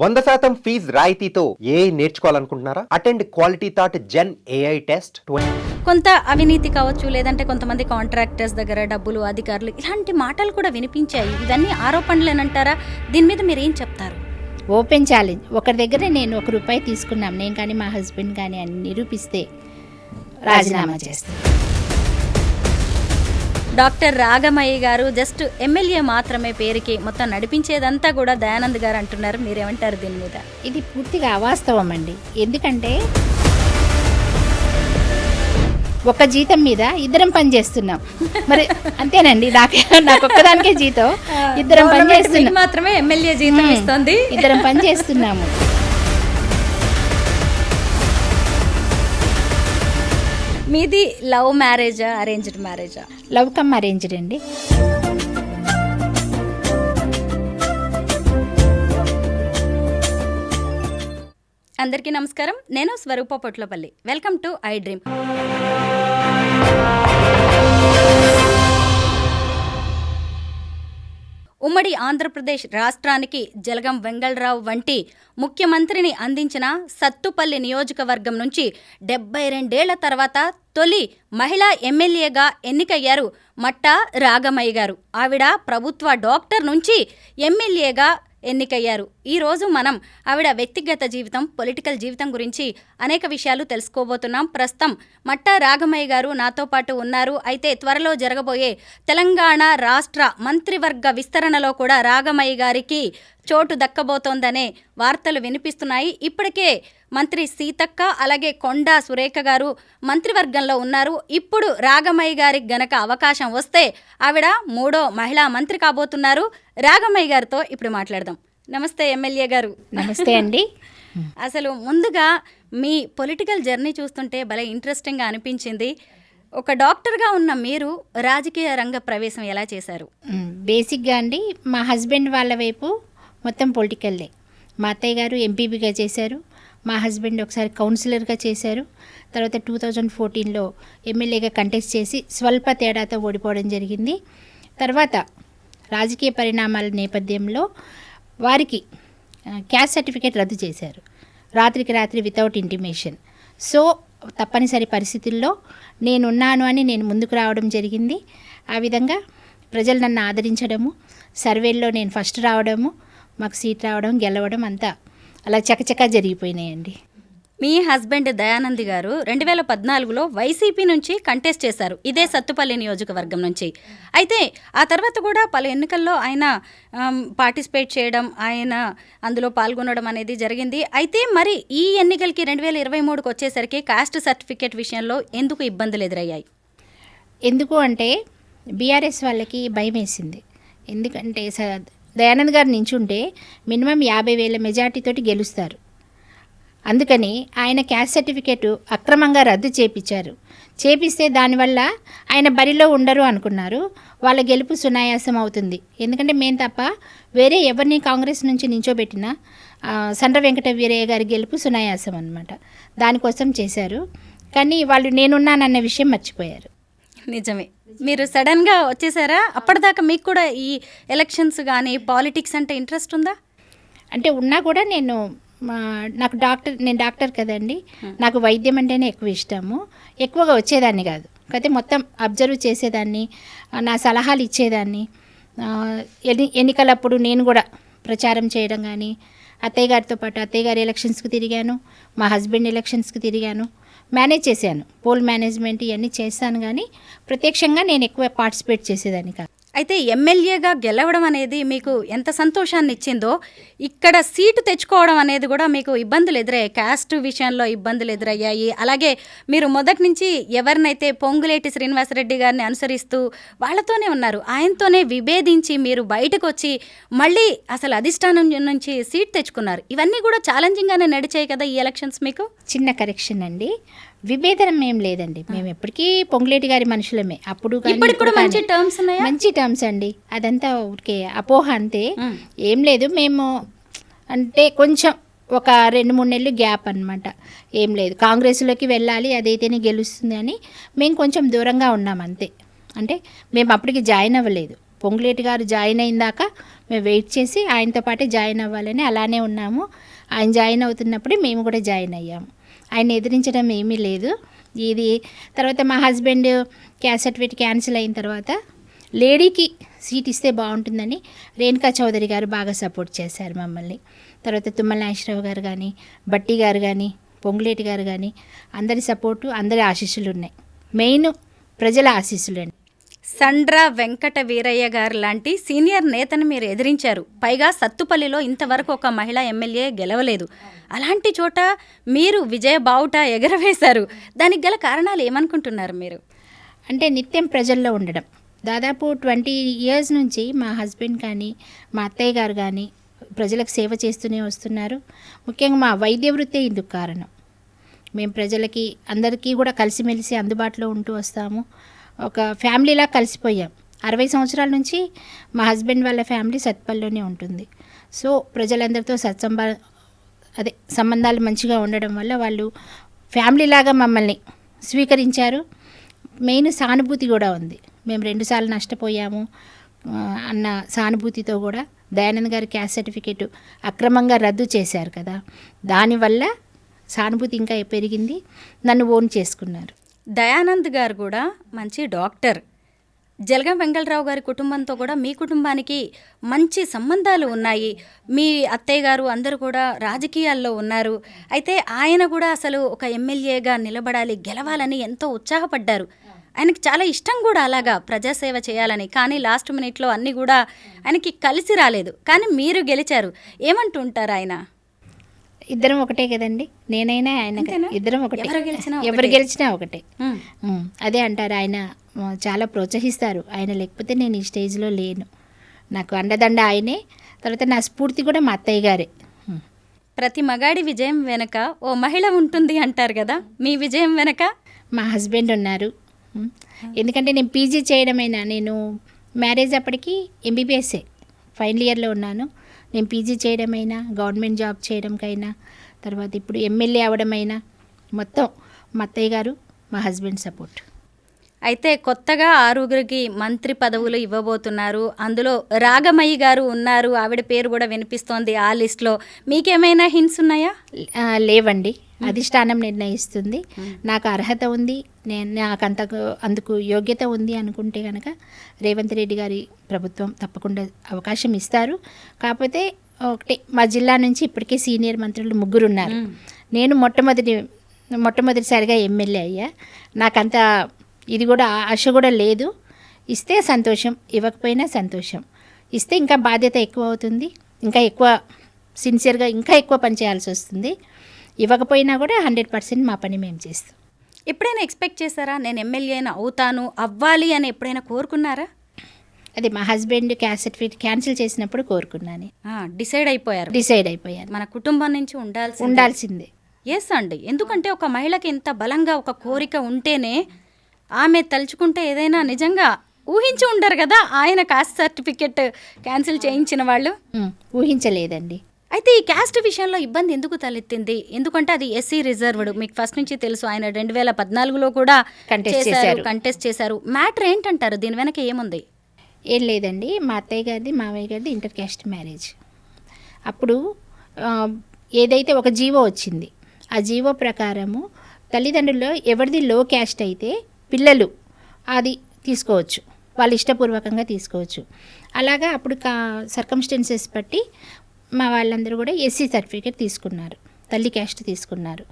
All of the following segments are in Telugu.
100% ఫీజ్ రాయితీతో ఏ నేర్చుకోవాలనుకుంటున్నారా? Attend quality thought gen AI test. కొంత అవినీతి కావచ్చు, లేదంటే కొంతమంది కాంట్రాక్టర్స్ దగ్గర డబ్బులు, అధికారులు ఇలాంటి మాటలు కూడా వినిపించాయి. ఇవన్నీ ఆరోపణలేనంటారా? దీని మీద మీరు ఏం చెప్తారు? Open challenge. ఒకరి దగ్గర నేను ₹1 తీసుకున్నాం, నేను కానీ మా హస్బెండ్ కానీ అని నిరూపిస్తే రాజీనామా చేస్తాను. డాక్టర్ రాగమయ్య గారు జస్ట్ ఎమ్మెల్యే మాత్రమే పేరుకి, మొత్తం నడిపించేదంతా కూడా దయానంద్ గారు అంటున్నారు. మీరేమంటారు దీని మీద? ఇది పూర్తిగా అవాస్తవం అండి. ఎందుకంటే ఒక జీతం మీద ఇద్దరం పని చేస్తున్నాం. మరి అంతేనండి, నాకు ఒక్కదానికే జీతం, ఇద్దరం పని చేస్తున్నాం. మాత్రమే ఎమ్మెల్యే జీతం ఇస్తుంది, ఇద్దరం పని చేస్తున్నాము. మీది లవ్ మ్యారేజా, అరేంజ్డ్ మ్యారేజా? లవ్ కమ్ అరేంజ్డ్ అండి. అందరికీ నమస్కారం. నేను Swaroopa Potlapalli. Welcome to I dream. ఉమ్మడి ఆంధ్రప్రదేశ్ రాష్ట్రానికి జలగం వెంగళరావు వంటి ముఖ్యమంత్రిని అందించిన సత్తుపల్లి నియోజకవర్గం నుంచి 72 తర్వాత తొలి మహిళా ఎమ్మెల్యేగా ఎన్నికయ్యారు మట్టా రాగమయ్య గారు. ఆవిడ ప్రభుత్వ డాక్టర్ నుంచి ఎమ్మెల్యేగా ఎన్నికయ్యారు. ఈరోజు మనం ఆవిడ వ్యక్తిగత జీవితం, పొలిటికల్ జీవితం గురించి అనేక విషయాలు తెలుసుకోబోతున్నాం. ప్రస్తుతం మట్టా రాగమయ్య గారు నాతో పాటు ఉన్నారు. అయితే త్వరలో జరగబోయే తెలంగాణ రాష్ట్ర మంత్రివర్గ విస్తరణలో కూడా రాగమయ్య గారికి చోటు దక్కబోతోందనే వార్తలు వినిపిస్తున్నాయి. ఇప్పటికే మంత్రి సీతక్క, అలాగే కొండా సురేఖ గారు మంత్రివర్గంలో ఉన్నారు. ఇప్పుడు రాగమయ్య గారికి గనక అవకాశం వస్తే ఆవిడ 3వ మహిళా మంత్రి కాబోతున్నారు. రాగమయ్య గారితో ఇప్పుడు మాట్లాడదాం. నమస్తే ఎమ్మెల్యే గారు. నమస్తే అండి. అసలు ముందుగా మీ పొలిటికల్ జర్నీ చూస్తుంటే భలే ఇంట్రెస్టింగ్గా అనిపించింది. ఒక డాక్టర్గా ఉన్న మీరు రాజకీయ రంగ ప్రవేశం ఎలా చేశారు? బేసిక్గా అండి, మా హస్బెండ్ వాళ్ళ వైపు మొత్తం పొలిటికల్లే. మా అత్తయ్య గారు ఎంపీపీగా చేశారు, మా హస్బెండ్ ఒకసారి కౌన్సిలర్గా చేశారు. తర్వాత 2014లో ఎమ్మెల్యేగా కంటెస్ట్ చేసి స్వల్ప తేడాతో ఓడిపోవడం జరిగింది. తర్వాత రాజకీయ పరిణామాల నేపథ్యంలో వారికి క్యాస్ట్ సర్టిఫికేట్ రద్దు చేశారు, రాత్రికి రాత్రి వితౌట్ ఇంటిమేషన్. సో తప్పనిసరి పరిస్థితుల్లో నేనున్నాను అని నేను ముందుకు రావడం జరిగింది. ఆ విధంగా ప్రజలు నన్ను ఆదరించడము, సర్వేల్లో నేను ఫస్ట్ రావడము, మాకు సీట్ రావడం, గెలవడం అంతా అలా చకచకా జరిగిపోయినాయండి. మీ హస్బెండ్ దయానంద్ గారు 2014లో వైసీపీ నుంచి కంటెస్ట్ చేశారు, ఇదే సత్తుపల్లి నియోజకవర్గం నుంచి. అయితే ఆ తర్వాత కూడా పలు ఎన్నికల్లో ఆయన పార్టిసిపేట్ చేయడం, ఆయన అందులో పాల్గొనడం అనేది జరిగింది. అయితే మరి ఈ ఎన్నికలకి 2023కి వచ్చేసరికి కాస్ట్ సర్టిఫికేట్ విషయంలో ఎందుకు ఇబ్బందులు ఎదురయ్యాయి? ఎందుకు అంటే బీఆర్ఎస్ వాళ్ళకి భయం వేసింది. ఎందుకంటే దయానంద్ గారు నించుంటే మినిమం 50,000 మెజార్టీతోటి గెలుస్తారు. అందుకని ఆయన క్యాస్ట్ సర్టిఫికేట్ అక్రమంగా రద్దు చేపిస్తే దానివల్ల ఆయన బరిలో ఉండరు అనుకున్నారు. వాళ్ళ గెలుపు సునాయాసం అవుతుంది. ఎందుకంటే మేము తప్ప వేరే ఎవరిని కాంగ్రెస్ నుంచి నించోబెట్టినా సండ్ర వెంకట వీరయ్య గారి గెలుపు సునాయాసం అన్నమాట. దానికోసం చేశారు. కానీ వాళ్ళు నేనున్నానన్న విషయం మర్చిపోయారు. నిజమే, మీరు సడన్గా వచ్చేసారా? అప్పటిదాకా మీకు కూడా ఈ ఎలక్షన్స్ కానీ పాలిటిక్స్ అంటే ఇంట్రెస్ట్ ఉందా? అంటే ఉన్నా కూడా నేను డాక్టర్ కదండి, నాకు వైద్యం అంటేనే ఎక్కువ ఇష్టము. ఎక్కువగా వచ్చేదాన్ని కాదు, అయితే మొత్తం అబ్జర్వ్ చేసేదాన్ని, నా సలహాలు ఇచ్చేదాన్ని. ఎన్నికలప్పుడు నేను కూడా ప్రచారం చేయడం కానీ, అత్తయ్య గారితో పాటు అత్తయ్య గారి ఎలక్షన్స్కి తిరిగాను, మా హస్బెండ్ ఎలక్షన్స్కి తిరిగాను, మేనేజ్ చేశాను, పోల్ మేనేజ్మెంట్ ఇవన్నీ చేశాను. కానీ ప్రత్యక్షంగా నేను ఎక్కువ పార్టిసిపేట్ చేసేదాన్ని కాదు. అయితే ఎమ్మెల్యేగా గెలవడం అనేది మీకు ఎంత సంతోషాన్ని ఇచ్చిందో, ఇక్కడ సీటు తెచ్చుకోవడం అనేది కూడా మీకు ఇబ్బందులు ఎదురయ్యాయి, క్యాస్ట్ విషయంలో ఇబ్బందులు ఎదురయ్యాయి. అలాగే మీరు మొదటి నుంచి ఎవరినైతే పొంగులేటి శ్రీనివాసరెడ్డి గారిని అనుసరిస్తూ వాళ్ళతోనే ఉన్నారు, ఆయనతోనే విభేదించి మీరు బయటకు వచ్చి మళ్ళీ అసలు అధిష్టానం నుంచి సీట్ తెచ్చుకున్నారు. ఇవన్నీ కూడా ఛాలెంజింగ్గానే నడిచాయి కదా ఈ ఎలక్షన్స్ మీకు? చిన్న కరెక్షన్ అండి, విభేదనం ఏం లేదండి. మేము ఎప్పటికీ పొంగులేటి గారి మనుషులమే. అప్పుడు మంచి టర్మ్స్ అండి, అదంతా ఊరికే అపోహ అంతే, ఏం లేదు. మేము అంటే కొంచెం ఒక 2-3 నెలలు గ్యాప్ అనమాట, ఏం లేదు. కాంగ్రెస్లోకి వెళ్ళాలి, అదైతేనే గెలుస్తుంది అని మేము కొంచెం దూరంగా ఉన్నాం అంతే. అంటే మేము అప్పటికి జాయిన్ అవ్వలేదు, పొంగులేటి గారు జాయిన్ అయిందాక మేము వెయిట్ చేసి ఆయనతో పాటే జాయిన్ అవ్వాలని అలానే ఉన్నాము. ఆయన జాయిన్ అవుతున్నప్పుడే మేము కూడా జాయిన్ అయ్యాము. ఆయన ఎదిరించడం ఏమీ లేదు. ఇది తర్వాత మా హస్బెండ్ క్యాస్ట్ సర్టిఫికేట్ క్యాన్సిల్ అయిన తర్వాత లేడీకి సీట్ ఇస్తే బాగుంటుందని రేణుకా చౌదరి గారు బాగా సపోర్ట్ చేశారు మమ్మల్ని. తర్వాత తుమ్మల నాగేశ్వరరావు గారు కానీ, బట్టి గారు కానీ, పొంగులేటి గారు కానీ అందరి సపోర్టు, అందరి ఆశీస్సులు ఉన్నాయి. మెయిన్ ప్రజల ఆశీస్సులు అండి. సండ్ర వెంకట వీరయ్య గారు లాంటి సీనియర్ నేతను మీరు ఎదిరించారు. పైగా సత్తుపల్లిలో ఇంతవరకు ఒక మహిళా ఎమ్మెల్యే గెలవలేదు. అలాంటి చోట మీరు విజయ బావుట ఎగరవేశారు. దానికి గల కారణాలు ఏమనుకుంటున్నారు మీరు? అంటే నిత్యం ప్రజల్లో ఉండడం. దాదాపు 20 years నుంచి మా హస్బెండ్ కానీ, మా అత్తయ్య గారు కానీ ప్రజలకు సేవ చేస్తూనే వస్తున్నారు. ముఖ్యంగా మా వైద్య వృత్తే ఇందుకు కారణం. మేము ప్రజలకి అందరికీ కూడా కలిసిమెలిసి అందుబాటులో ఉంటూ వస్తాము. ఒక ఫ్యామిలీలా కలిసిపోయాం. 60 సంవత్సరాల నుంచి మా హస్బెండ్ వాళ్ళ ఫ్యామిలీ సత్పల్లిలోనే ఉంటుంది. సో ప్రజలందరితో సంబంధాలు మంచిగా ఉండడం వల్ల వాళ్ళు ఫ్యామిలీలాగా మమ్మల్ని స్వీకరించారు. మెయిన్ సానుభూతి కూడా ఉంది. మేము 2 సార్లు నష్టపోయాము అన్న సానుభూతితో కూడా దయానంద్ గారి క్యాస్ట్ సర్టిఫికేట్ అక్రమంగా రద్దు చేశారు కదా, దానివల్ల సానుభూతి ఇంకా పెరిగింది. నన్ను ఓన్ చేసుకున్నారు. దయానంద్ గారు కూడా మంచి డాక్టర్. జలగం వెంగళరావు గారి కుటుంబంతో కూడా మీ కుటుంబానికి మంచి సంబంధాలు ఉన్నాయి. మీ అత్తయ్య గారు అందరూ కూడా రాజకీయాల్లో ఉన్నారు. అయితే ఆయన కూడా అసలు ఒక ఎమ్మెల్యేగా నిలబడాలి, గెలవాలని ఎంతో ఉత్సాహపడ్డారు. ఆయనకి చాలా ఇష్టం కూడా అలాగా ప్రజాసేవ చేయాలని. కానీ లాస్ట్ మినిట్లో అన్నీ కూడా ఆయనకి కలిసి రాలేదు. కానీ మీరు గెలిచారు. ఏమంటుంటారు ఆయన? ఇద్దరం ఒకటే కదండి, నేనైనా ఆయన ఇద్దరం ఒకటే, ఎవరు గెలిచినా ఒకటే. అదే అంటారు. ఆయన చాలా ప్రోత్సహిస్తారు. ఆయన లేకపోతే నేను ఈ స్టేజ్లో లేను. నాకు అండదండ ఆయనే. తర్వాత నా స్ఫూర్తి కూడా మా అత్తయ్య గారే. ప్రతి మగాడి విజయం వెనక ఓ మహిళ ఉంటుంది అంటారు కదా, మీ విజయం వెనక? మా హస్బెండ్ ఉన్నారు. ఎందుకంటే నేను పీజీ చేయడమైనా, నేను మ్యారేజ్ అప్పటికి ఎంబీబీఎస్ఏ ఫైనల్ ఇయర్లో ఉన్నాను. నేను పీజీ చేయడమైనా, గవర్నమెంట్ జాబ్ చేయడంకైనా, తర్వాత ఇప్పుడు ఎమ్మెల్యే అవడమైనా మొత్తం మా అత్తయ్య గారు, మా హస్బెండ్ సపోర్ట్. అయితే కొత్తగా 6గురికి మంత్రి పదవులు ఇవ్వబోతున్నారు. అందులో రాగమయ్య గారు ఉన్నారు. ఆవిడ పేరు కూడా వినిపిస్తోంది ఆ లిస్ట్లో. మీకేమైనా హింట్స్ ఉన్నాయా? లేవండి, అధిష్టానం నిర్ణయిస్తుంది. నాకు అర్హత ఉంది, నాకు అందుకు యోగ్యత ఉంది అనుకుంటే కనుక రేవంత్ రెడ్డి గారి ప్రభుత్వం తప్పకుండా అవకాశం ఇస్తారు. కాకపోతే ఒకటే, మా జిల్లా నుంచి ఇప్పటికే సీనియర్ మంత్రులు 3 ఉన్నారు. నేను మొట్టమొదటిసారిగా ఎమ్మెల్యే అయ్యా. నాకంత ఇది కూడా ఆశ కూడా లేదు. ఇస్తే సంతోషం, ఇవ్వకపోయినా సంతోషం. ఇస్తే ఇంకా బాధ్యత ఎక్కువ అవుతుంది, ఇంకా ఎక్కువ సిన్సియర్గా ఇంకా ఎక్కువ పని చేయాల్సి వస్తుంది. ఇవ్వకపోయినా కూడా 100% మా పని మేము చేస్తాం. ఎప్పుడైనా ఎక్స్పెక్ట్ చేశారా నేను ఎమ్మెల్యేనా అవుతాను, అవ్వాలి అని ఎప్పుడైనా కోరుకున్నారా? అది మా హస్బెండ్ క్యాస్ట్ సర్టిఫికేట్ క్యాన్సిల్ చేసినప్పుడు కోరుకున్నాను. డిసైడ్ అయిపోయాను. మన కుటుంబం నుంచి ఉండాల్సిందే. ఎస్ అండి. ఎందుకంటే ఒక మహిళకి ఇంత బలంగా ఒక కోరిక ఉంటేనే ఆమె తలుచుకుంటే ఏదైనా నిజంగా ఊహించి ఉండరు కదా. ఆయన కాస్ట్ సర్టిఫికెట్ క్యాన్సిల్ చేయించిన వాళ్ళు ఊహించలేదండి. అయితే ఈ క్యాస్ట్ విషయంలో ఇబ్బంది ఎందుకు తలెత్తింది? ఎందుకంటే అది ఎస్సీ రిజర్వ్డ్, మీకు ఫస్ట్ నుంచి తెలుసు. ఆయన 2014లో కూడా కంటెస్ట్ చేశారు. మ్యాటర్ ఏంటంటారు? దీని వెనక ఏముంది? ఏం లేదండి, మా అత్తయ్య గారిది మావయ్య గారిది ఇంటర్ క్యాస్ట్ మ్యారేజ్. అప్పుడు ఏదైతే ఒక జీవో వచ్చింది, ఆ జీవో ప్రకారము తల్లిదండ్రుల్లో ఎవరిది లో క్యాస్ట్ అయితే పిల్లలు అది తీసుకోవచ్చు, వాళ్ళు ఇష్టపూర్వకంగా తీసుకోవచ్చు. అలాగా అప్పుడు సర్కమ్స్టెన్సెస్ బట్టి మా వాళ్ళందరూ కూడా ఎస్సీ సర్టిఫికేట్ తీసుకున్నారు, తల్లి క్యాస్ట్ తీసుకున్నారు.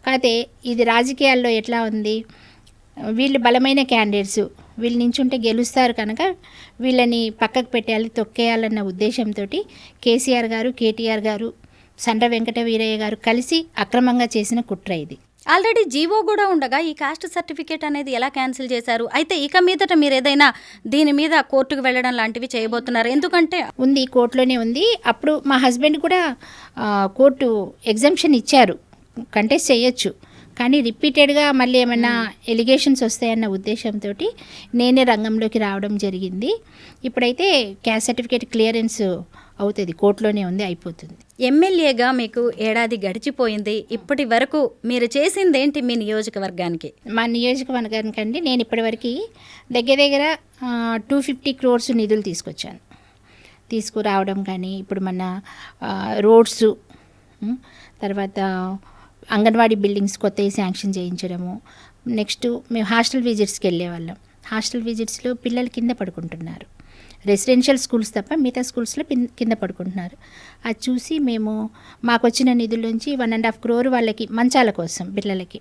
కాకపోతే ఇది రాజకీయాల్లో ఎట్లా ఉంది, వీళ్ళు బలమైన క్యాండిడేట్స్, వీళ్ళు నించుంటే గెలుస్తారు కనుక వీళ్ళని పక్కకు పెట్టేయాలి, తొక్కేయాలన్న ఉద్దేశంతో కేసీఆర్ గారు, కేటీఆర్ గారు, సండ్ర వెంకట వీరయ్య గారు కలిసి అక్రమంగా చేసిన కుట్ర ఇది. ఆల్రెడీ జీవో కూడా ఉండగా ఈ కాస్ట్ సర్టిఫికేట్ అనేది ఎలా క్యాన్సిల్ చేశారు? అయితే ఇక మీదట మీరు ఏదైనా దీని మీద కోర్టుకు వెళ్ళడం లాంటివి చేయబోతున్నారు? ఎందుకంటే ఉంది, కోర్టులోనే ఉంది. అప్పుడు మా హస్బెండ్ కూడా కోర్టు ఎగ్జంప్షన్ ఇచ్చారు, కంటెస్ట్ చేయొచ్చు. కానీ రిపీటెడ్గా మళ్ళీ ఏమైనా ఎలిగేషన్స్ వస్తాయన్న ఉద్దేశంతో నేనే రంగంలోకి రావడం జరిగింది. ఇప్పుడైతే క్యాస్ట్ సర్టిఫికేట్ క్లియరెన్స్ అవుతుంది, కోర్టులోనే ఉంది, అయిపోతుంది. ఎమ్మెల్యేగా మీకు ఏడాది గడిచిపోయింది. ఇప్పటి వరకు మీరు చేసిందేంటి మీ నియోజకవర్గానికి? మా నియోజకవర్గానికండి నేను ఇప్పటివరకు దగ్గర 250 crores నిధులు తీసుకురావడం కానీ, ఇప్పుడు మన రోడ్స్, తర్వాత అంగన్వాడీ బిల్డింగ్స్ కొత్తవి శాంక్షన్ చేయించడము. నెక్స్ట్ మేము హాస్టల్ విజిట్స్కి వెళ్ళేవాళ్ళం. హాస్టల్ విజిట్స్లో పిల్లలు కింద పడుకుంటున్నారు, రెసిడెన్షియల్ స్కూల్స్ తప్ప మిగతా స్కూల్స్లో కింద పడుకుంటున్నారు. అది చూసి మేము మాకు వచ్చిన నిధుల్లోంచి 1.5 crore వాళ్ళకి మంచాల కోసం పిల్లలకి,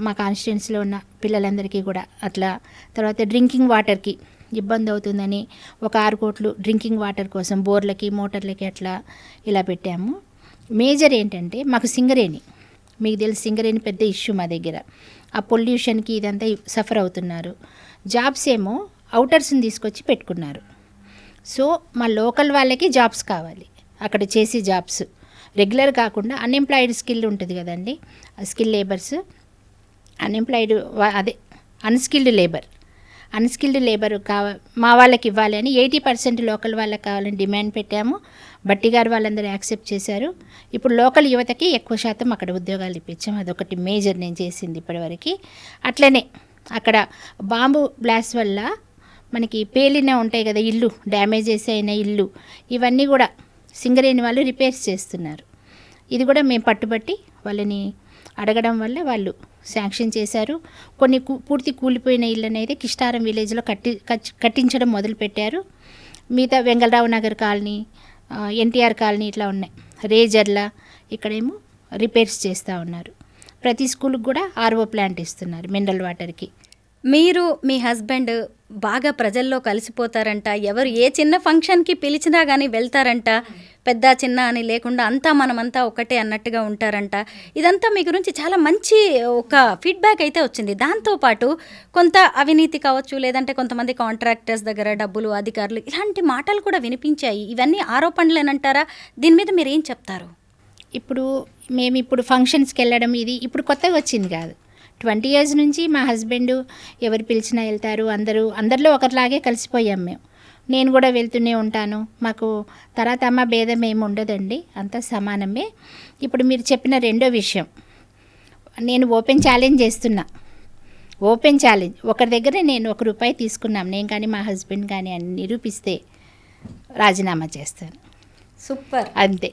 మా కాన్స్టిట్యున్సీలో ఉన్న పిల్లలందరికీ కూడా అట్లా. తర్వాత డ్రింకింగ్ వాటర్కి ఇబ్బంది అవుతుందని ఒక 6 కోట్లు డ్రింకింగ్ వాటర్ కోసం బోర్లకి మోటార్లకి అట్లా ఇలా పెట్టాము. మేజర్ ఏంటంటే మాకు సింగరేణి, మీకు తెలిసి సింగరేణి పెద్ద ఇష్యూ మా దగ్గర. ఆ పొల్యూషన్కి ఇదంతా సఫర్ అవుతున్నారు. జాబ్స్ ఏమో అవుటర్స్ని తీసుకొచ్చి పెట్టుకున్నారు. సో మా లోకల్ వాళ్ళకి జాబ్స్ కావాలి, అక్కడ చేసే జాబ్స్ రెగ్యులర్ కాకుండా అన్ఎంప్లాయిడ్ స్కిల్ ఉంటుంది కదండి, ఆ స్కిల్ లేబర్స్, అన్స్కిల్డ్ లేబర్ మా వాళ్ళకి ఇవ్వాలి అని 80% లోకల్ వాళ్ళకి కావాలని డిమాండ్ పెట్టాము. బట్టి గారు వాళ్ళందరూ యాక్సెప్ట్ చేశారు. ఇప్పుడు లోకల్ యువతకి ఎక్కువ శాతం అక్కడ ఉద్యోగాలు ఇప్పించాము. అదొకటి మేజర్ నేను చేసింది ఇప్పటివరకు. అట్లనే అక్కడ బాంబు బ్లాస్ట్ వల్ల మనకి పేలిన ఉంటాయి కదా ఇల్లు, డ్యామేజెస్ అయిన ఇల్లు, ఇవన్నీ కూడా సింగరేణి వాళ్ళు రిపేర్స్ చేస్తున్నారు. ఇది కూడా మేము పట్టుబట్టి వాళ్ళని అడగడం వల్ల వాళ్ళు శాంక్షన్ చేశారు. కొన్ని పూర్తి కూలిపోయిన ఇళ్ళు అనేది కిష్టారం విలేజ్లో కట్టించడం మొదలుపెట్టారు. మిగతా వెంగళరావు నగర్ కాలనీ, ఎన్టీఆర్ కాలనీ ఇట్లా ఉన్నాయి. రేజర్ల ఇక్కడేమో రిపేర్స్ చేస్తూ ఉన్నారు. ప్రతి స్కూల్కి కూడా RO ప్లాంట్ ఇస్తున్నారు మినరల్ వాటర్కి. మీరు మీ హస్బెండ్ బాగా ప్రజల్లో కలిసిపోతారంట, ఎవరు ఏ చిన్న ఫంక్షన్కి పిలిచినా కానీ వెళ్తారంట, పెద్ద చిన్న అని లేకుండా అంతా మనమంతా ఒకటే అన్నట్టుగా ఉంటారంట. ఇదంతా మీ గురించి చాలా మంచి ఒక ఫీడ్బ్యాక్ అయితే వచ్చింది. దాంతోపాటు కొంత అవినీతి కావచ్చు, లేదంటే కొంతమంది కాంట్రాక్టర్స్ దగ్గర డబ్బులు, అధికారులు, ఇలాంటి మాటలు కూడా వినిపించాయి. ఇవన్నీ ఆరోపణలేనంటారా? దీని మీద మీరు ఏం చెప్తారు? ఇప్పుడు ఫంక్షన్స్కి వెళ్ళడం ఇది ఇప్పుడు కొత్తగా వచ్చింది కాదు. 20 years నుంచి మా హస్బెండ్ ఎవరు పిలిచినా వెళ్తారు. అందరిలో ఒకరిలాగే కలిసిపోయాం మేము. నేను కూడా వెళ్తూనే ఉంటాను. మాకు తరతమ భేదం ఏమి ఉండదండి, అంతా సమానమే. ఇప్పుడు మీరు చెప్పిన రెండో విషయం, నేను ఓపెన్ ఛాలెంజ్ చేస్తున్నా. ఓపెన్ ఛాలెంజ్, ఒకరి దగ్గర నేను ₹1 తీసుకున్నాం, నేను కానీ మా హస్బెండ్ కానీ అని నిరూపిస్తే రాజీనామా చేస్తాను. సూపర్, అంతే.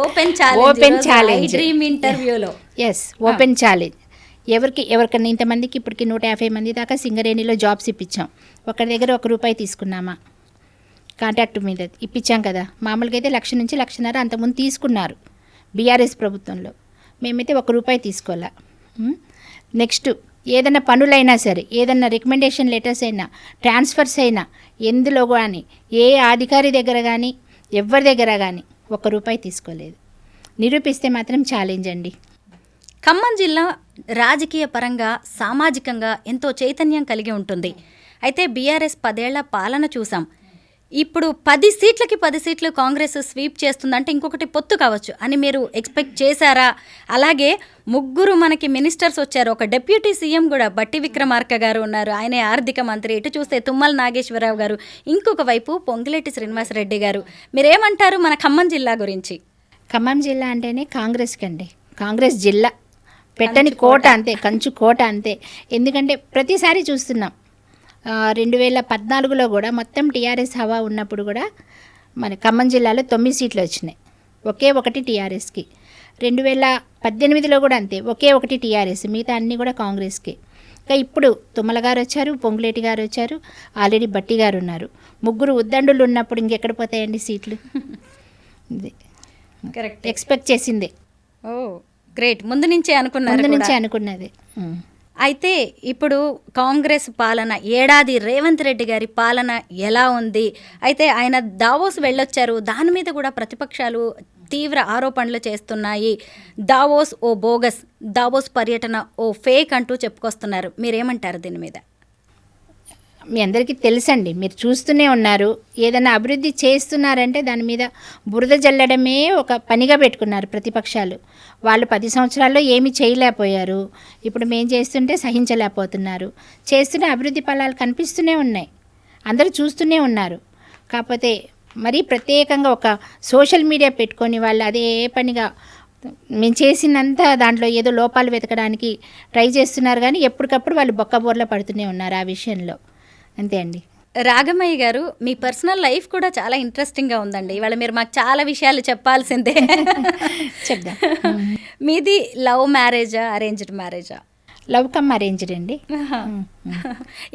ఓపెన్ ఛాలెంజ్ డ్రీమ్ ఇంటర్వ్యూలో. Yes, open challenge. ఎవరికన్నా ఇంతమందికి ఇప్పటికి 150 మంది దాకా సింగరేణిలో జాబ్స్ ఇప్పించాం. ఒకరి దగ్గర ₹1 తీసుకున్నామా? కాంట్రాక్ట్ మీద ఇప్పించాం కదా. మామూలుగా అయితే 1,00,000 నుంచి 1,50,000 అంతకుముందు తీసుకున్నారు బీఆర్ఎస్ ప్రభుత్వంలో. మేమైతే ₹1 తీసుకోవాలా. నెక్స్ట్ ఏదైనా పనులైనా సరే, ఏదన్నా రికమెండేషన్ లెటర్స్ అయినా, ట్రాన్స్ఫర్స్ అయినా, ఎందులో కానీ ఏ అధికారి దగ్గర కానీ ఎవరి దగ్గర కానీ ₹1 తీసుకోలేదు. నిరూపిస్తే మాత్రం ఛాలెంజ్ అండి. ఖమ్మం జిల్లా రాజకీయ పరంగా, సామాజికంగా ఎంతో చైతన్యం కలిగి ఉంటుంది. అయితే బీఆర్ఎస్ 10 ఏళ్ల పాలన చూసాం. ఇప్పుడు 10 సీట్లకి 10 సీట్లు కాంగ్రెస్ స్వీప్ చేస్తుందంటే ఇంకొకటి పొత్తు కావచ్చు అని మీరు ఎక్స్పెక్ట్ చేశారా? అలాగే 3 మనకి మినిస్టర్స్ వచ్చారు. ఒక డిప్యూటీ సీఎం కూడా బట్టి విక్రమార్క గారు ఉన్నారు, ఆయనే ఆర్థిక మంత్రి. ఇటు చూస్తే తుమ్మల నాగేశ్వరరావు గారు, ఇంకొక వైపు పొంగులేటి శ్రీనివాసరెడ్డి గారు. మీరేమంటారు మన ఖమ్మం జిల్లా గురించి? ఖమ్మం జిల్లా అంటేనే కాంగ్రెస్ కండి, కాంగ్రెస్ జిల్లా, పెట్టని కోట అంతే, కంచు కోట అంతే. ఎందుకంటే ప్రతిసారి చూస్తున్నాం. 2014లో కూడా మొత్తం టీఆర్ఎస్ హవా ఉన్నప్పుడు కూడా మన ఖమ్మం జిల్లాలో 9 సీట్లు వచ్చినాయి, ఒకే ఒకటి టీఆర్ఎస్కి. 2018లో కూడా అంతే, ఒకే ఒకటి టీఆర్ఎస్, మిగతా అన్నీ కూడా కాంగ్రెస్కి. ఇంకా ఇప్పుడు తుమ్మల గారు వచ్చారు, పొంగులేటి గారు వచ్చారు, ఆల్రెడీ బట్టి గారు ఉన్నారు. 3 ఉద్దండులు ఉన్నప్పుడు ఇంకెక్కడ పోతాయండి సీట్లు? కరెక్ట్, ఎక్స్పెక్ట్ చేసిందే. ఓ గ్రేట్, ముందు నుంచే అనుకున్నది. అయితే ఇప్పుడు కాంగ్రెస్ పాలన, ఏడాది రేవంత్ రెడ్డి గారి పాలన ఎలా ఉంది? అయితే ఆయన దావోస్ వెళ్ళొచ్చారు, దాని మీద కూడా ప్రతిపక్షాలు తీవ్ర ఆరోపణలు చేస్తున్నాయి. దావోస్ ఓ బోగస్, దావోస్ పర్యటన ఓ ఫేక్ అంటూ చెప్పుకొస్తున్నారు. మీరేమంటారు దీని మీద? మీ అందరికీ తెలుసండి, మీరు చూస్తూనే ఉన్నారు. ఏదైనా అభివృద్ధి చేస్తున్నారంటే దాని మీద బురద జల్లడమే ఒక పనిగా పెట్టుకున్నారు ప్రతిపక్షాలు. వాళ్ళు 10 సంవత్సరాల్లో ఏమీ చేయలేకపోయారు, ఇప్పుడు మేము చేస్తుంటే సహించలేకపోతున్నారు. చేస్తున్న అభివృద్ధి ఫలాలు కనిపిస్తూనే ఉన్నాయి, అందరూ చూస్తూనే ఉన్నారు. కాకపోతే మరీ ప్రత్యేకంగా ఒక సోషల్ మీడియా పెట్టుకొని వాళ్ళు అదే పనిగా మేము చేసినంత దాంట్లో ఏదో లోపాలు వెతకడానికి ట్రై చేస్తున్నారు, కానీ ఎప్పటికప్పుడు వాళ్ళు బొక్కబోర్ల పడుతూనే ఉన్నారు ఆ విషయంలో. అంతే అండి. రాగమయ్య గారు, మీ పర్సనల్ లైఫ్ కూడా చాలా ఇంట్రెస్టింగ్గా ఉందండి. ఇవాళ మీరు మాకు చాలా విషయాలు చెప్పాల్సిందే. చెప్దాం. మీది లవ్ మ్యారేజా, అరేంజ్డ్ మ్యారేజా? లవ్ కమ్ అరేంజ్డ్ అండి.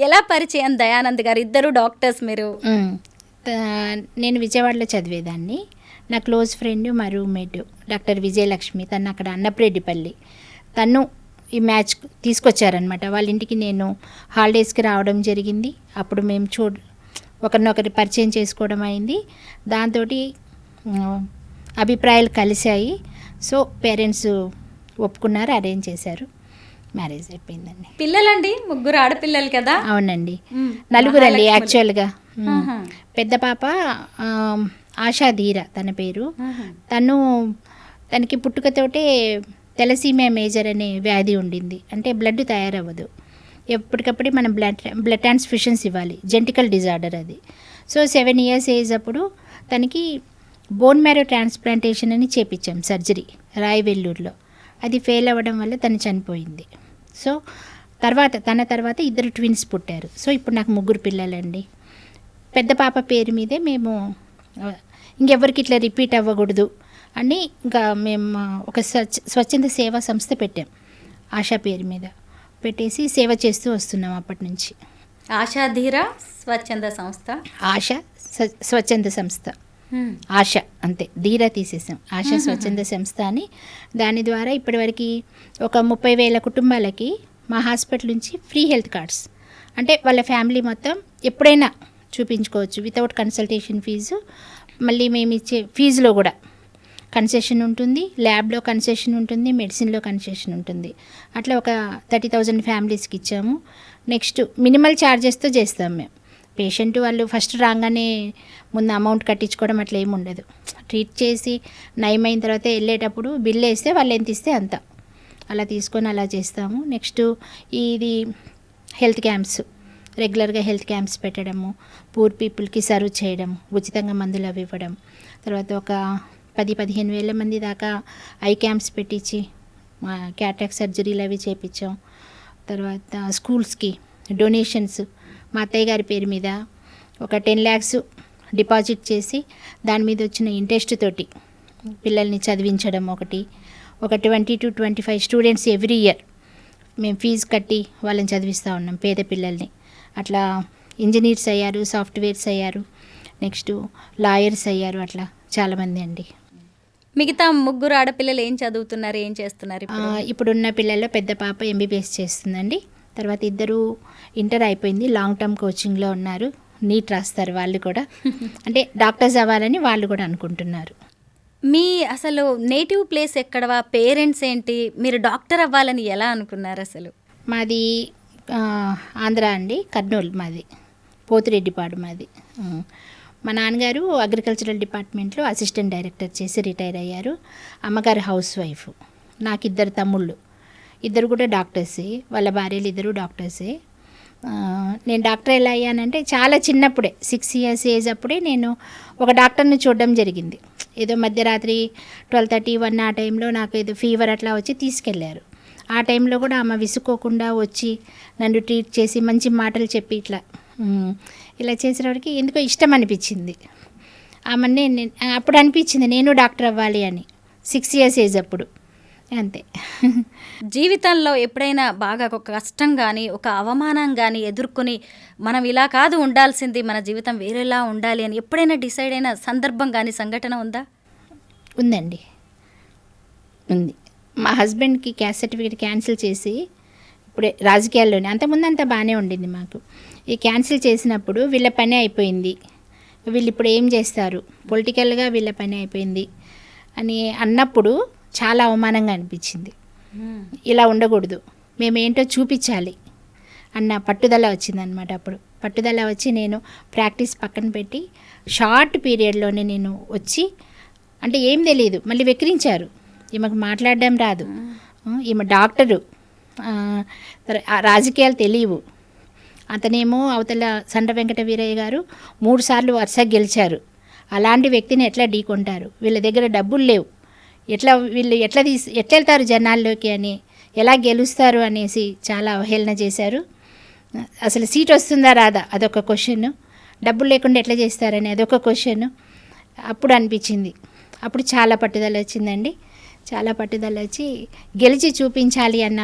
ఎలా పరిచయం దయానంద్ గారు? ఇద్దరు డాక్టర్స్ మీరు. నేను విజయవాడలో చదివేదాన్ని. నా క్లోజ్ ఫ్రెండ్ మా రూమ్మేట్ డాక్టర్ విజయలక్ష్మి, తను అక్కడ అన్నప్రెడ్డిపల్లి, తను ఈ మ్యాచ్ తీసుకొచ్చారనమాట వాళ్ళ ఇంటికి. నేను హాలిడేస్కి రావడం జరిగింది. అప్పుడు మేము ఒకరినొకరి పరిచయం చేసుకోవడం అయింది. దాంతో అభిప్రాయాలు కలిశాయి. సో పేరెంట్స్ ఒప్పుకున్నారు, అరేంజ్ చేశారు, మ్యారేజ్ అయిపోయిందండి. పిల్లలండి? ముగ్గురు ఆడపిల్లలు కదా? అవునండి, నలుగురండి యాక్చువల్గా. పెద్ద పాప ఆశాధీర తన పేరు. తనకి పుట్టుకతోటే తెలసీమియా మేజర్ అనే వ్యాధి ఉండింది. అంటే బ్లడ్ తయారవ్వదు, ఎప్పటికప్పుడు మనం బ్లడ్ ట్రాన్స్ఫ్యూషన్స్ ఇవ్వాలి. జెంటికల్ డిజార్డర్ అది. సో 7 years ఏజ్ అప్పుడు తనకి బోన్ మ్యారో ట్రాన్స్ప్లాంటేషన్ అని చేపించాం, సర్జరీ రాయవెల్లూరులో. అది ఫెయిల్ అవ్వడం వల్ల తను చనిపోయింది. సో తన తర్వాత ఇద్దరు ట్విన్స్ పుట్టారు. సో ఇప్పుడు నాకు 3 పిల్లలండి. పెద్ద పాప పేరు మీదే మేము ఇంకెవరికి ఇట్లా రిపీట్ అవ్వకూడదు అని ఇంకా మేము ఒక స్వచ్ఛంద సేవా సంస్థ పెట్టాం. ఆశా పేరు మీద పెట్టేసి సేవ చేస్తూ వస్తున్నాం అప్పటి నుంచి. ఆశాధీర స్వచ్ఛంద సంస్థ. స్వచ్ఛంద సంస్థ. ఆశ అంతే, ధీర తీసేసాం. ఆశ స్వచ్ఛంద సంస్థ అని. దాని ద్వారా ఇప్పటివరకు ఒక 30,000 కుటుంబాలకి మా హాస్పిటల్ నుంచి ఫ్రీ హెల్త్ కార్డ్స్, అంటే వాళ్ళ ఫ్యామిలీ మొత్తం ఎప్పుడైనా చూపించుకోవచ్చు వితౌట్ కన్సల్టేషన్ ఫీజు. మళ్ళీ మేము ఇచ్చే ఫీజులో కూడా కన్సెషన్ ఉంటుంది, ల్యాబ్లో కన్సెషన్ ఉంటుంది, మెడిసిన్లో కన్సెషన్ ఉంటుంది. అట్లా ఒక 30,000 ఫ్యామిలీస్కి ఇచ్చాము. నెక్స్ట్ మినిమల్ ఛార్జెస్తో చేస్తాం మేము. పేషెంట్ వాళ్ళు ఫస్ట్ రాగానే ముందు అమౌంట్ కట్టించుకోవడం అట్లా ఏమి ఉండదు. ట్రీట్ చేసి నయమైన తర్వాత వెళ్ళేటప్పుడు బిల్ వేస్తే వాళ్ళు ఎంత ఇస్తే అంత అలా తీసుకొని అలా చేస్తాము. నెక్స్ట్ ఇది హెల్త్ క్యాంప్స్, రెగ్యులర్గా హెల్త్ క్యాంప్స్ పెట్టడము, పూర్ పీపుల్కి సర్వ్ చేయడం, ఉచితంగా మందులు అవి ఇవ్వడం. తర్వాత ఒక 10-15 వేల మంది దాకా ఐ క్యాంప్స్ పెట్టించి క్యాటరాక్ట్ సర్జరీలు అవి చేయించాం. తర్వాత స్కూల్స్కి డొనేషన్స్ మా అత్తయ్య గారి పేరు మీద ఒక 10 lakhs డిపాజిట్ చేసి దాని మీద వచ్చిన ఇంట్రెస్ట్ తోటి పిల్లల్ని చదివించడం. ఒక 20 to 25 స్టూడెంట్స్ ఎవ్రీ ఇయర్ మేము ఫీజు కట్టి వాళ్ళని చదివిస్తూ ఉన్నాం, పేద పిల్లల్ని. అట్లా ఇంజనీర్స్ అయ్యారు, సాఫ్ట్వేర్స్ అయ్యారు, నెక్స్ట్ లాయర్స్ అయ్యారు, అట్లా చాలామంది అండి. మిగతా 3 ఆడపిల్లలు ఏం చదువుతున్నారు, ఏం చేస్తున్నారు? ఇప్పుడున్న పిల్లల్లో పెద్ద పాప MBBS చేస్తుందండి. తర్వాత 2 ఇంటర్ అయిపోయింది, లాంగ్ టర్మ్ కోచింగ్లో ఉన్నారు, నీట్ రాస్తారు వాళ్ళు కూడా. అంటే డాక్టర్స్ అవ్వాలని వాళ్ళు కూడా అనుకుంటున్నారు. మీ అసలు నేటివ్ ప్లేస్ ఎక్కడవా? పేరెంట్స్ ఏంటి? మీరు డాక్టర్ అవ్వాలని ఎలా అనుకున్నారు అసలు? మాది ఆంధ్ర అండి, కర్నూలు మాది, పోతిరెడ్డిపాడు మాది. మా నాన్నగారు అగ్రికల్చరల్ డిపార్ట్మెంట్లో అసిస్టెంట్ డైరెక్టర్ చేసి రిటైర్ అయ్యారు. అమ్మగారు హౌస్ వైఫ్. నాకు 2 తమ్ముళ్ళు, 2 కూడా డాక్టర్సే, వాళ్ళ భార్యలు 2 డాక్టర్సే. నేను డాక్టర్ ఎలా అయ్యానంటే చాలా చిన్నప్పుడే 6 years ఏజ్ అప్పుడే నేను ఒక డాక్టర్ని చూడడం జరిగింది. ఏదో మధ్యరాత్రి 12:30-1 ఆ టైంలో నాకు ఏదో ఫీవర్ అట్లా వచ్చి తీసుకెళ్ళారు. ఆ టైంలో కూడా ఆమె విసుకోకుండా వచ్చి నన్ను ట్రీట్ చేసి మంచి మాటలు చెప్పి ఇలా చేసేవాడికి ఎందుకో ఇష్టం అనిపించింది. ఆమెనే అప్పుడు అనిపించింది నేను డాక్టర్ అవ్వాలి అని. 6 years ఏజ్ అప్పుడు. అంతే. జీవితంలో ఎప్పుడైనా బాగా ఒక కష్టం కానీ ఒక అవమానం కానీ ఎదుర్కొని మనం ఇలా కాదు ఉండాల్సింది, మన జీవితం వేరేలా ఉండాలి అని ఎప్పుడైనా డిసైడ్ అయిన సందర్భం కానీ సంఘటన ఉందా? ఉందండి, ఉంది. మా హస్బెండ్కి క్యాస్ట్ సర్టిఫికేట్ క్యాన్సిల్ చేసి, ఇప్పుడే రాజకీయాల్లోనే, అంతకుముందు అంతా బాగానే ఉండింది మాకు. ఈ క్యాన్సిల్ చేసినప్పుడు వీళ్ళ పని అయిపోయింది, వీళ్ళు ఇప్పుడు ఏం చేస్తారు, పొలిటికల్గా వీళ్ళ పని అయిపోయింది అని అన్నప్పుడు చాలా అవమానంగా అనిపించింది. ఇలా ఉండకూడదు, మేమేంటో చూపించాలి అన్న పట్టుదల వచ్చిందనమాట. అప్పుడు పట్టుదల వచ్చి నేను ప్రాక్టీస్ పక్కన పెట్టి షార్ట్ పీరియడ్లోనే నేను వచ్చి, అంటే ఏం తెలియదు, మళ్ళీ వెక్కిరించారు, ఈమెకు మాట్లాడడం రాదు, ఈమె డాక్టరు, రాజకీయాలు తెలియవు. అతనేమో అవతల సండ్ర వెంకట వీరయ్య గారు 3 సార్లు వరుసగా గెలిచారు. అలాంటి వ్యక్తిని ఎట్లా ఢీకొంటారు, వీళ్ళ దగ్గర డబ్బులు లేవు, వీళ్ళు ఎట్లా వెళ్తారు జనాల్లోకి అని, ఎలా గెలుస్తారు అనేసి చాలా అవహేళన చేశారు. అసలు సీట్ వస్తుందా రాదా అదొక క్వశ్చన్, డబ్బులు లేకుండా ఎట్లా చేస్తారని అదొక క్వశ్చన్. అప్పుడు అనిపించింది, అప్పుడు చాలా పట్టుదల వచ్చిందండి. చాలా పట్టుదల వచ్చి గెలిచి చూపించాలి అన్న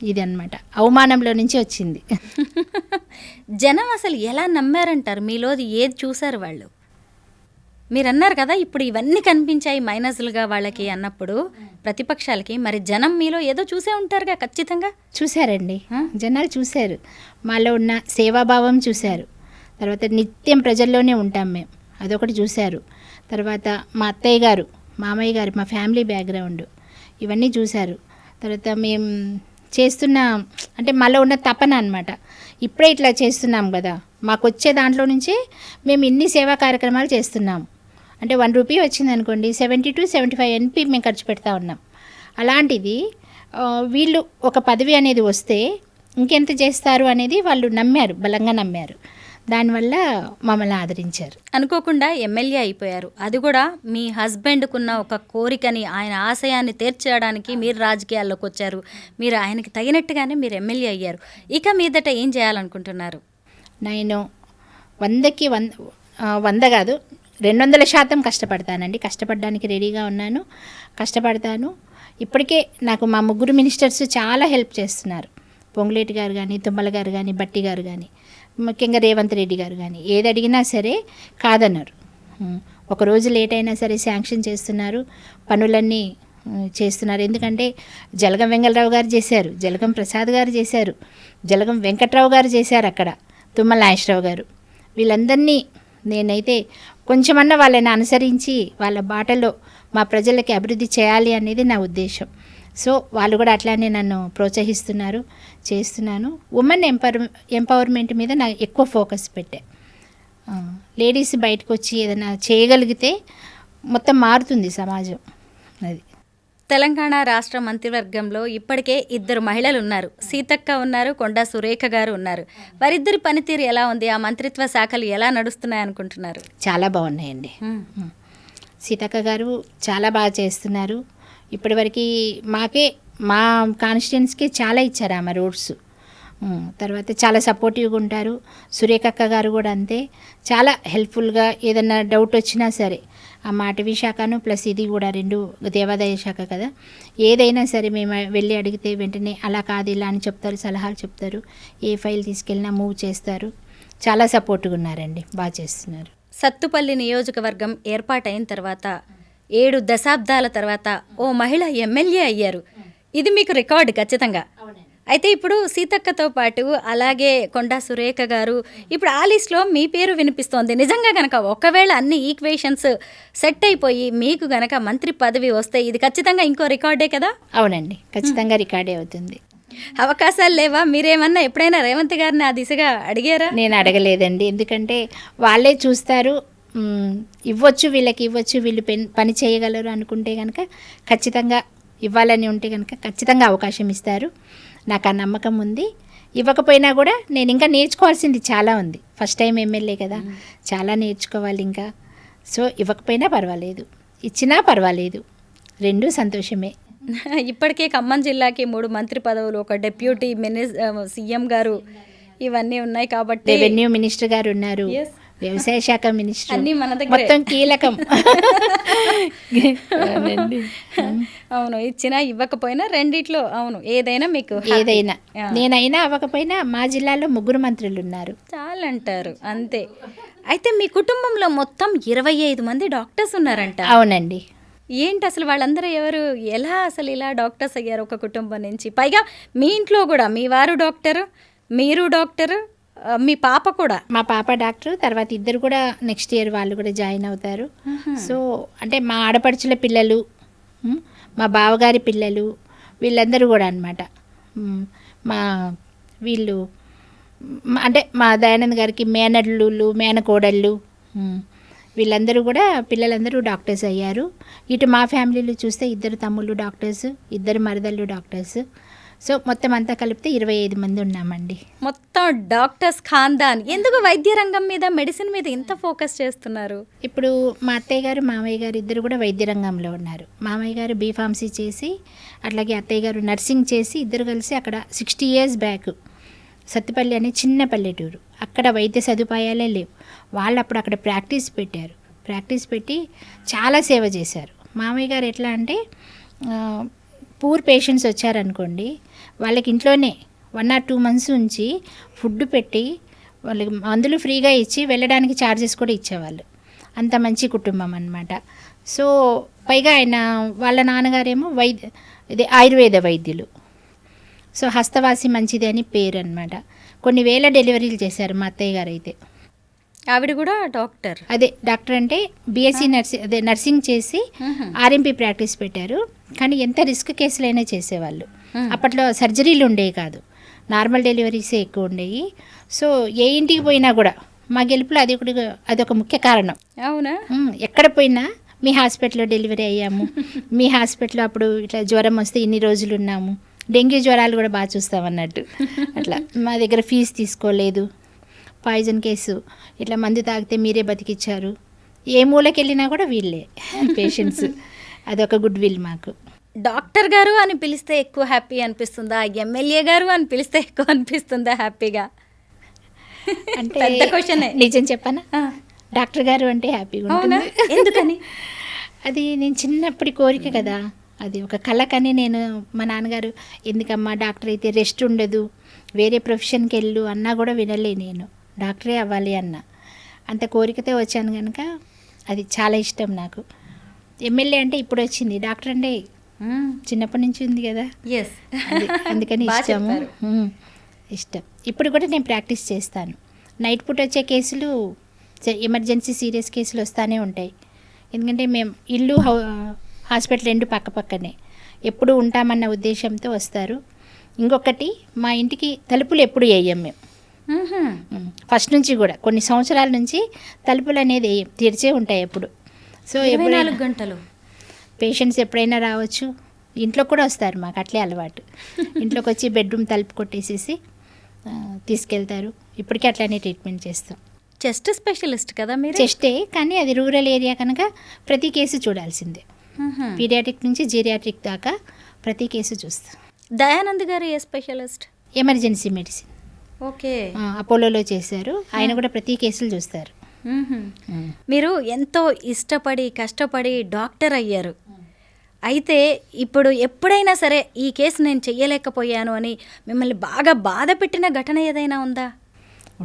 ఇది అన్నమాట, అవమానంలో నుంచి వచ్చింది. జనం అసలు ఎలా నమ్మారంటారు? మీలోది ఏది చూశారు వాళ్ళు? మీరు అన్నారు కదా ఇప్పుడు ఇవన్నీ కనిపించాయి మైనస్లుగా వాళ్ళకి అన్నప్పుడు ప్రతిపక్షాలకి, మరి జనం మీలో ఏదో చూసే ఉంటారుగా ఖచ్చితంగా. చూశారండి, జనాలు చూశారు, మాలో ఉన్న సేవాభావం చూశారు. తర్వాత నిత్యం ప్రజల్లోనే ఉంటాం మేము, అదొకటి చూశారు. తర్వాత మా అత్తయ్య గారు, మామయ్య గారు, మా ఫ్యామిలీ బ్యాక్గ్రౌండ్ ఇవన్నీ చూశారు. తర్వాత మేము చేస్తున్న అంటే మాలో ఉన్న తపన అనమాట, ఇప్పుడే ఇట్లా చేస్తున్నాం కదా, మాకు వచ్చే దాంట్లో నుంచే మేము ఇన్ని సేవా కార్యక్రమాలు చేస్తున్నాం. అంటే 1 రూపీ వచ్చింది అనుకోండి, 70 to 75 NP మేము ఖర్చు పెడతా ఉన్నాం. అలాంటిది వీళ్ళు ఒక పదవి అనేది వస్తే ఇంకెంత చేస్తారు అనేది వాళ్ళు నమ్మారు, బలంగా నమ్మారు. దానివల్ల మమ్మల్ని ఆదరించారు. అనుకోకుండా ఎమ్మెల్యే అయిపోయారు, అది కూడా మీ హస్బెండ్కున్న ఒక కోరికని, ఆయన ఆశయాన్ని తీర్చడానికి మీరు రాజకీయాల్లోకి వచ్చారు. మీరు ఆయనకి తగినట్టుగానే మీరు ఎమ్మెల్యే అయ్యారు. ఇక మీదట ఏం చేయాలనుకుంటున్నారు? నేను 100కి 100 కాదు 200% కష్టపడతానండి. కష్టపడడానికి రెడీగా ఉన్నాను, కష్టపడతాను. ఇప్పటికే నాకు మా 3 మినిస్టర్స్ చాలా హెల్ప్ చేస్తున్నారు. పొంగులేటి గారు కానీ, తుమ్మల గారు కానీ, బట్టి గారు కానీ, ముఖ్యంగా రేవంత్ రెడ్డి గారు కానీ, ఏది అడిగినా సరే కాదన్నారు. ఒకరోజు లేట్ అయినా సరే శాంక్షన్ చేస్తున్నారు, పనులన్నీ చేస్తున్నారు. ఎందుకంటే జలగం వెంగళరావు గారు చేశారు, జలగం ప్రసాద్ గారు చేశారు, జలగం వెంకట్రావు గారు చేశారు, అక్కడ తుమ్మల నాగేశ్వరరావు గారు. వీళ్ళందరినీ నేనైతే కొంచెమన్నా వాళ్ళని అనుసరించి వాళ్ళ బాటలో మా ప్రజలకి అభివృద్ధి చేయాలి అనేది నా ఉద్దేశం. సో వాళ్ళు కూడా అట్లానే నన్ను ప్రోత్సహిస్తున్నారు, చేస్తున్నాను. ఉమెన్ ఎంపవర్మెంట్ మీద నాకు ఎక్కువ ఫోకస్ పెట్టా. లేడీస్ బయటకు వచ్చి ఏదైనా చేయగలిగితే మొత్తం మారుతుంది సమాజం. అది తెలంగాణ రాష్ట్ర మంత్రివర్గంలో ఇప్పటికే 2 మహిళలు ఉన్నారు. సీతక్క ఉన్నారు, కొండా సురేఖ గారు ఉన్నారు. వారిద్దరి పనితీరు ఎలా ఉంది? ఆ మంత్రిత్వ శాఖలు ఎలా నడుస్తున్నాయి అనుకుంటున్నారు? చాలా బాగున్నాయండి. సీతక్క గారు చాలా బాగా చేస్తున్నారు. ఇప్పటివరకు మా కాన్స్టిట్యున్సీకి చాలా ఇచ్చారు ఆమె రోడ్స్. తర్వాత చాలా సపోర్టివ్గా ఉంటారు. సురేఖక్క గారు కూడా అంతే, చాలా హెల్ప్ఫుల్గా. ఏదన్నా డౌట్ వచ్చినా సరే, ఆ అటవీ శాఖను ప్లస్ ఇది కూడా 2 దేవాదాయ శాఖ కదా, ఏదైనా సరే మేము వెళ్ళి అడిగితే వెంటనే అలా కాదు ఇలా అని చెప్తారు, సలహాలు చెప్తారు. ఏ ఫైల్ తీసుకెళ్ళినా మూవ్ చేస్తారు. చాలా సపోర్ట్గా ఉన్నారండి, బాగా చేస్తున్నారు. సత్తుపల్లి నియోజకవర్గం ఏర్పాటైన తర్వాత 7 దశాబ్దాల తర్వాత ఓ మహిళ ఎమ్మెల్యే అయ్యారు. ఇది మీకు రికార్డు ఖచ్చితంగా. అయితే ఇప్పుడు సీతక్కతో పాటు అలాగే కొండా సురేఖ గారు, ఇప్పుడు ఆ లిస్ట్లో మీ పేరు వినిపిస్తోంది. నిజంగా గనక ఒకవేళ అన్ని ఈక్వేషన్స్ సెట్ అయిపోయి మీకు గనక మంత్రి పదవి వస్తే ఇది ఖచ్చితంగా ఇంకో రికార్డే కదా? అవునండి, ఖచ్చితంగా రికార్డే అవుతుంది. అవకాశాలు లేవా? మీరేమన్నా ఎప్పుడైనా రేవంత్ గారిని ఆ దిశగా అడిగారా? నేను అడగలేదండి, ఎందుకంటే వాళ్ళే చూస్తారు. ఇవ్వచ్చు, వీళ్ళకి ఇవ్వచ్చు, వీళ్ళు పని చేయగలరు అనుకుంటే కనుక ఖచ్చితంగా ఇవ్వాలని ఉంటే కనుక ఖచ్చితంగా అవకాశం ఇస్తారు. నాకు ఆ నమ్మకం ఉంది. ఇవ్వకపోయినా కూడా నేను ఇంకా నేర్చుకోవాల్సింది చాలా ఉంది. ఫస్ట్ టైం ఎమ్మెల్యే కదా, చాలా నేర్చుకోవాలి ఇంకా. సో ఇవ్వకపోయినా పర్వాలేదు, ఇచ్చినా పర్వాలేదు, 2 సంతోషమే. ఇప్పటికే ఖమ్మం జిల్లాకి 3 మంత్రి పదవులు, ఒక డిప్యూటీ సీఎం గారు, ఇవన్నీ ఉన్నాయి కాబట్టి రెవెన్యూ మినిస్టర్ గారు ఉన్నారు, వ్యవసాయ శాఖ మినిస్టర్, అన్నీ మన దగ్గర మొత్తం కీలకం. అవును, ఇచ్చినా ఇవ్వకపోయినా రెండిట్లో అవును ఏదైనా మీకు ఏదైనా, నేనైనా అవ్వకపోయినా మా జిల్లాలో 3 మంత్రులు ఉన్నారు, చాలంటారు అంతే. అయితే మీ కుటుంబంలో మొత్తం 25 మంది డాక్టర్స్ ఉన్నారంట? అవునండి. ఏంటి అసలు వాళ్ళందరూ ఎవరు, ఎలా అసలు ఇలా డాక్టర్స్ అయ్యారు ఒక కుటుంబం నుంచి? పైగా మీ ఇంట్లో కూడా మీ వారు డాక్టరు, మీరు డాక్టరు, మీ పాప కూడా? మా పాప డాక్టర్, తర్వాత 2 కూడా నెక్స్ట్ ఇయర్ వాళ్ళు కూడా జాయిన్ అవుతారు. సో అంటే మా ఆడపడుచుల పిల్లలు, మా బావగారి పిల్లలు, వీళ్ళందరూ కూడా అనమాట. వీళ్ళు అంటే మా దయానంద్ గారికి మేనల్లుళ్ళు, మేనకోడళ్ళు, వీళ్ళందరూ కూడా పిల్లలందరూ డాక్టర్స్ అయ్యారు. ఇటు మా ఫ్యామిలీలో చూస్తే 2 తమ్ముళ్ళు డాక్టర్స్, 2 మరదళ్ళు డాక్టర్స్. సో మొత్తం అంతా కలిపితే 25 మంది ఉన్నామండి. మొత్తం డాక్టర్స్ ఖాందాన్. ఎందుకు వైద్య రంగం మీద, మెడిసిన్ మీద ఇంత ఫోకస్ చేస్తున్నారు? ఇప్పుడు మా అత్తయ్య గారు మామయ్య గారు ఇద్దరు కూడా వైద్య రంగంలో ఉన్నారు. మామయ్య గారు బీఫార్మసీ చేసి, అట్లాగే అత్తయ్య గారు నర్సింగ్ చేసి, ఇద్దరు కలిసి అక్కడ 60 years బ్యాక్ సత్తుపల్లి అనే చిన్న పల్లెటూరు, అక్కడ వైద్య సదుపాయాలే లేవు. వాళ్ళు అప్పుడు అక్కడ ప్రాక్టీస్ పెట్టారు. ప్రాక్టీస్ పెట్టి చాలా సేవ చేశారు. మామయ్య గారు ఎట్లా అంటే పూర్ పేషెంట్స్ వచ్చారనుకోండి, వాళ్ళకి ఇంట్లోనే 1 or 2 months ఉంచి ఫుడ్ పెట్టి వాళ్ళకి మందులు ఫ్రీగా ఇచ్చి వెళ్ళడానికి ఛార్జెస్ కూడా ఇచ్చేవాళ్ళు. అంత మంచి కుటుంబం అన్నమాట. సో పైగా ఆయన వాళ్ళ నాన్నగారేమో ఇదే ఆయుర్వేద వైద్యులు. సో హస్తవాసి మంచిది అని పేరు అన్నమాట. కొన్ని వేల డెలివరీలు చేశారు మా అత్తయ్య గారు అయితే. ఆవిడ కూడా డాక్టర్. అదే డాక్టర్ అంటే బీఎస్సీ నర్సింగ్ చేసి ఆర్ఎంపీ ప్రాక్టీస్ పెట్టారు. కానీ ఎంత రిస్క్ కేసులైనా చేసేవాళ్ళు. అప్పట్లో సర్జరీలు ఉండేవి కాదు, నార్మల్ డెలివరీసే ఎక్కువ ఉండేవి. సో ఏ ఇంటికి పోయినా కూడా మా గెలుపులో అదొక ముఖ్య కారణం. అవునా? ఎక్కడ పోయినా మీ హాస్పిటల్లో డెలివరీ అయ్యాము, మీ హాస్పిటల్లో అప్పుడు ఇట్లా జ్వరం వస్తే ఇన్ని రోజులు ఉన్నాము, డెంగ్యూ జ్వరాలు కూడా బాగా చూస్తామన్నట్టు. అట్లా మా దగ్గర ఫీజు తీసుకోలేదు, పాయిజన్ కేసు ఇట్లా మందు తాగితే మీరే బతికిచ్చారు, ఏ మూలకి వెళ్ళినా కూడా వీళ్ళే పేషెంట్స్. అదొక గుడ్ విల్ మాకు. డాక్టర్ గారు అని పిలిస్తే ఎక్కువ హ్యాపీ అనిపిస్తుందా, ఎమ్మెల్యే గారు అని పిలిస్తే ఎక్కువ అనిపిస్తుందా హ్యాపీగా? అంటే పెద్ద క్వశ్చనే. నిజం చెప్పనా, డాక్టర్ గారు అంటే హ్యాపీగా అవునా? ఉంటుంది. ఎందుకని? అది నేను చిన్నప్పటి కోరిక కదా, అది ఒక కళ. కానీ నేను మా నాన్నగారు ఎందుకమ్మా డాక్టర్ అయితే రెస్ట్ ఉండదు, వేరే ప్రొఫెషన్కి వెళ్ళు అన్నా కూడా వినలే. నేను డాక్టరే అవ్వాలి అన్న అంత కోరికతో వచ్చాను కనుక అది చాలా ఇష్టం నాకు. ఎమ్మెల్యే అంటే ఇప్పుడు వచ్చింది, డాక్టర్ అంటే చిన్నప్పటి నుంచి ఉంది కదా, అందుకని ఇష్టము. ఇష్టం. ఇప్పుడు కూడా నేను ప్రాక్టీస్ చేస్తాను. నైట్ పూట వచ్చే కేసులు, ఎమర్జెన్సీ సీరియస్ కేసులు వస్తూనే ఉంటాయి. ఎందుకంటే మేము ఇల్లు హాస్పిటల్ 2 పక్కనే ఎప్పుడు ఉంటామన్న ఉద్దేశంతో వస్తారు. ఇంకొకటి, మా ఇంటికి తలుపులు ఎప్పుడు వేయం మేము. ఫస్ట్ నుంచి కూడా కొన్ని సంవత్సరాల నుంచి తలుపులు అనేది తెరిచే ఉంటాయి ఎప్పుడు. సో 24 గంటలు పేషెంట్స్ ఎప్పుడైనా రావచ్చు, ఇంట్లో కూడా వస్తారు. మాకు అట్లే అలవాటు. ఇంట్లోకి వచ్చి బెడ్రూమ్ తలుపు కొట్టేసేసి తీసుకెళ్తారు. ఇప్పటికీ అట్లానే ట్రీట్మెంట్ చేస్తాం. చెస్ట్ స్పెషలిస్ట్ కదా మీరు? చెస్టే, కానీ అది రూరల్ ఏరియా కనుక ప్రతి కేసు చూడాల్సిందే. పీడియాట్రిక్ నుంచి జీరియాట్రిక్ దాకా ప్రతి కేసు చూస్తాం. దయానంద్ గారు ఏ స్పెషలిస్ట్? Emergency medicine. ఓకే. అపోలోలో చేశారు. ఆయన కూడా ప్రతి కేసులు చూస్తారు. మీరు ఎంతో ఇష్టపడి కష్టపడి డాక్టర్ అయ్యారు. అయితే ఇప్పుడు ఎప్పుడైనా సరే ఈ కేసు నేను చెయ్యలేకపోయాను అని మిమ్మల్ని బాగా బాధ పెట్టిన ఘటన ఏదైనా ఉందా?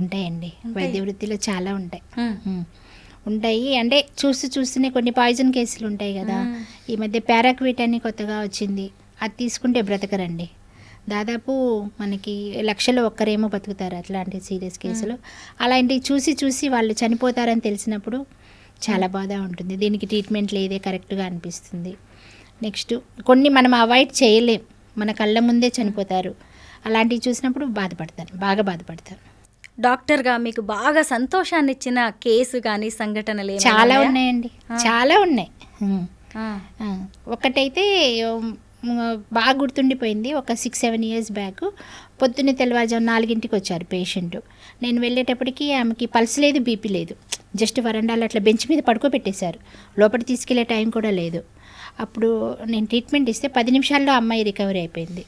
ఉంటాయండి, వైద్య వృత్తిలో చాలా ఉంటాయి. ఉంటాయి అంటే చూస్తూనే కొన్ని పాయిజన్ కేసులు ఉంటాయి కదా. ఈ మధ్య పారాక్విట్ అని కొత్తగా వచ్చింది, అది తీసుకుంటే బ్రతకరండి. దాదాపు మనకి 1,00,000 ఒక్కరేమో బతుకుతారు అట్లాంటి సీరియస్ కేసులు. అలాంటివి చూసి వాళ్ళు చనిపోతారని తెలిసినప్పుడు చాలా బాధ ఉంటుంది. దీనికి ట్రీట్మెంట్ లేదే కరెక్ట్గా అనిపిస్తుంది. నెక్స్ట్ కొన్ని మనం అవాయిడ్ చేయలేం, మన కళ్ళ ముందే చనిపోతారు. అలాంటివి చూసినప్పుడు బాగా బాధపడతాను. డాక్టర్గా మీకు బాగా సంతోషాన్ని ఇచ్చిన కేసు కానీ సంఘటనలు చాలా ఉన్నాయండి, చాలా ఉన్నాయి. ఒకటైతే బాగా గుర్తుండిపోయింది. ఒక 6-7 years బ్యాక్ పొద్దున్నే తెల్లవారుజాము 4 వచ్చారు పేషెంట్. నేను వెళ్ళేటప్పటికి ఆమెకి పల్స్ లేదు, బీపీ లేదు. జస్ట్ వరండాలో అట్లా బెంచ్ మీద పడుకోబెట్టేశారు, లోపలికి తీసుకెళ్లే టైం కూడా లేదు. అప్పుడు నేను ట్రీట్మెంట్ ఇస్తే 10 నిమిషాల్లో అమ్మాయి రికవరీ అయిపోయింది.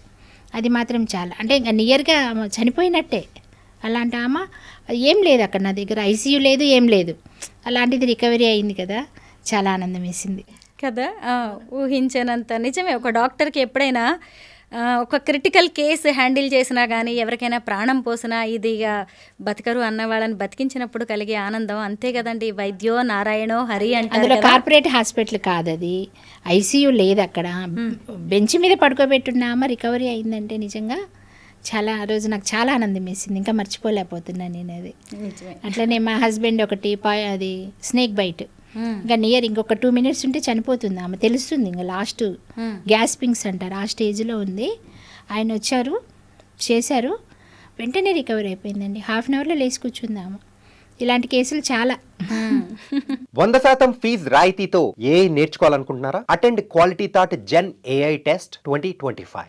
అది మాత్రం చాలా, అంటే ఇంకా నియర్గా చనిపోయినట్టే. అలాంటి ఆమె ఏం లేదు అక్కడ నా దగ్గర, ఐసీయూ లేదు, ఏం లేదు. అలాంటిది రికవరీ అయింది కదా, చాలా ఆనందం వేసింది కదా. ఊహించనంత నిజమే. ఒక డాక్టర్కి ఎప్పుడైనా ఒక క్రిటికల్ కేసు హ్యాండిల్ చేసినా కానీ, ఎవరికైనా ప్రాణం పోసినా, ఇదిగా బతకరు అన్న వాళ్ళని బతికించినప్పుడు కలిగే ఆనందం అంతే కదండి. వైద్యో నారాయణో హరి అంటే అందులో కార్పొరేట్ హాస్పిటల్ కాదు, అది ఐసీయూ లేదు అక్కడ. బెంచ్ మీద పడుకోబెట్టున్నామా రికవరీ అయిందంటే నిజంగా చాలా, ఆ రోజు నాకు చాలా ఆనందం వేసింది, ఇంకా మర్చిపోలేకపోతున్నాను నేను అది. అట్లనే మా హస్బెండ్ ఒకటి అది స్నేక్ బైట్, ఇంకా ఇంకొక 2 minutes ఉంటే చనిపోతుంది ఆమె, తెలుస్తుంది ఇంకా లాస్ట్ గ్యాస్పింగ్స్ అంటారు ఆ స్టేజ్లో ఉంది. ఆయన వచ్చారు, చేశారు, వెంటనే రికవరీ అయిపోయిందండి. 1/2 hourలో లేచి కూర్చుంది ఆమె. ఇలాంటి కేసులు చాలా. 100% ఫీజు రాయితీతో ఏ నేర్చుకోవాలనుకుంటున్నారా? అటెండ్ క్వాలిటీ థాట్ జెన్ AI టెస్ట్ 2025.